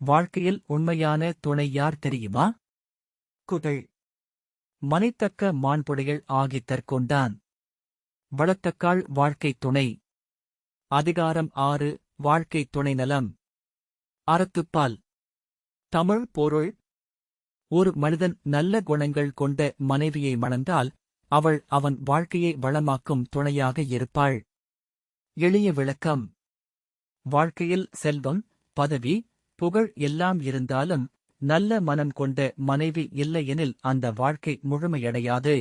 வாழ்க்கையில் உண்மையான துணை யார் தெரியுமா? குகள். மனைத்தக்க மாண்புடைகள் ஆகித் தற்கொண்டான். வளத்தக்காள் வாழ்க்கைத் துணை. அதிகாரம் 6 வாழ்க்கைத் துணை நலம். அறத்துப்பால். தமிழ் பொருள். ஒரு மனிதன் நல்ல குணங்கள் கொண்ட மனைவியை மணந்தால் அவள் அவன் வாழ்க்கையை வளமாக்கும் துணையாக இருப்பாள். எளிய விளக்கம். வாழ்க்கையில் செல்வம், பதவி, புகழ் எல்லாம் இருந்தாலும் நல்ல மனம் கொண்ட மனைவி இல்லையெனில் அந்த வாழ்க்கை முழுமையடையாது.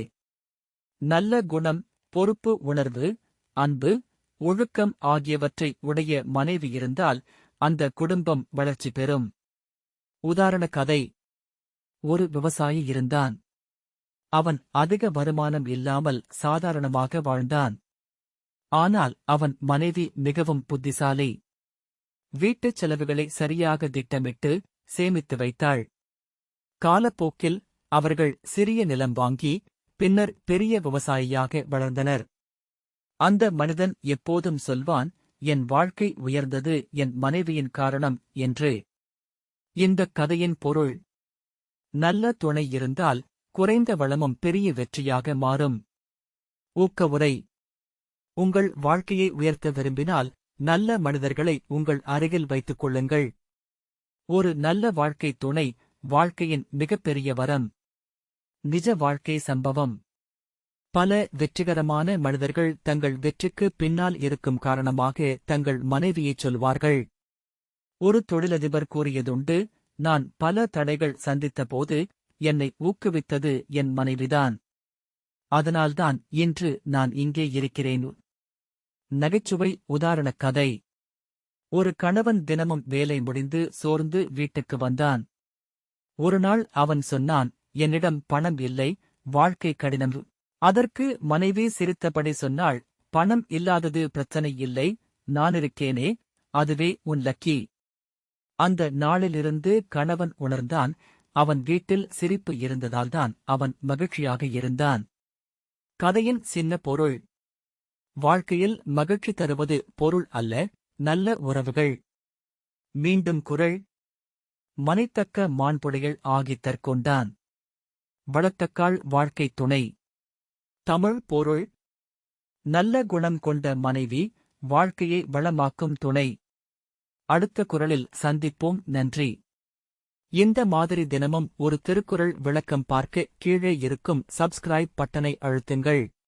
நல்ல குணம், பொறுப்பு உணர்வு, அன்பு, ஒழுக்கம் ஆகியவற்றை உடைய மனைவி இருந்தால் அந்த குடும்பம் வளர்ச்சி பெறும். உதாரண கதை. ஒரு விவசாயி இருந்தான். அவன் அதிக வருமானம் இல்லாமல் சாதாரணமாக வாழ்ந்தான். ஆனால் அவன் மனைவி மிகவும் புத்திசாலி. வீட்டுச் செலவுகளை சரியாக திட்டமிட்டு சேமித்து வைத்தாள். காலப்போக்கில் அவர்கள் சிறிய நிலம் வாங்கி பின்னர் பெரிய விவசாயியாக வளர்ந்தனர். அந்த மனிதன் எப்போதும் சொல்வான், என் வாழ்க்கை உயர்ந்தது என் மனைவியின் காரணம் என்று. இந்தக் கதையின் பொருள். நல்ல துணை இருந்தால் குறைந்த வளமும் பெரிய வெற்றியாக மாறும். ஊக்கவுரை. உங்கள் வாழ்க்கையை உயர்த்த விரும்பினால் நல்ல மனிதர்களை உங்கள் அருகில் வைத்துக் கொள்ளுங்கள். ஒரு நல்ல வாழ்க்கைத் துணை வாழ்க்கையின் மிகப்பெரிய வரம். நிஜ வாழ்க்கை சம்பவம். பல வெற்றிகரமான மனிதர்கள் தங்கள் வெற்றிக்கு பின்னால் இருக்கும் காரணமாக தங்கள் மனைவியைச் சொல்வார்கள். ஒரு தொழிலதிபர் கூறியதுண்டு, நான் பல தடைகள் சந்தித்தபோது என்னை ஊக்குவித்தது என் மனைவிதான். அதனால்தான் இன்று நான் இங்கே இருக்கிறேன். நகைச்சுவை உதாரணக் கதை. ஒரு கணவன் தினமும் வேலை முடிந்து சோர்ந்து வீட்டுக்கு வந்தான். ஒருநாள் அவன் சொன்னான், என்னிடம் பணம் இல்லை, வாழ்க்கை கடினம். அதற்கு மனைவி சிரித்தபடி சொன்னாள், பணம் இல்லாதது பிரச்சனை இல்லை, நானிருக்கேனே, அதுவே உன் லக்கி. அந்த நாளிலிருந்து கணவன் உணர்ந்தான், அவன் வீட்டில் சிரிப்பு இருந்ததால்தான் அவன் மகிழ்ச்சியாக இருந்தான். கதையின் சின்ன பொருள். வாழ்க்கையில் மகிழ்ச்சி தருவது பொருள் அல்ல, நல்ல உறவுகள். மீண்டும் குறள். மனைத்தக்க மாண்புடைகள் ஆகித் தற்கொண்டான். வளத்தக்காள் வாழ்க்கைத் துணை. தமிழ் பொருள். நல்ல குணம் கொண்ட மனைவி வாழ்க்கையை வளமாக்கும் துணை. அடுத்த குறளில் சந்திப்போம். நன்றி. இந்த மாதிரி தினமும் ஒரு திருக்குறள் விளக்கம் பார்க்க கீழே இருக்கும் சப்ஸ்கிரைப் பட்டனை அழுத்துங்கள்.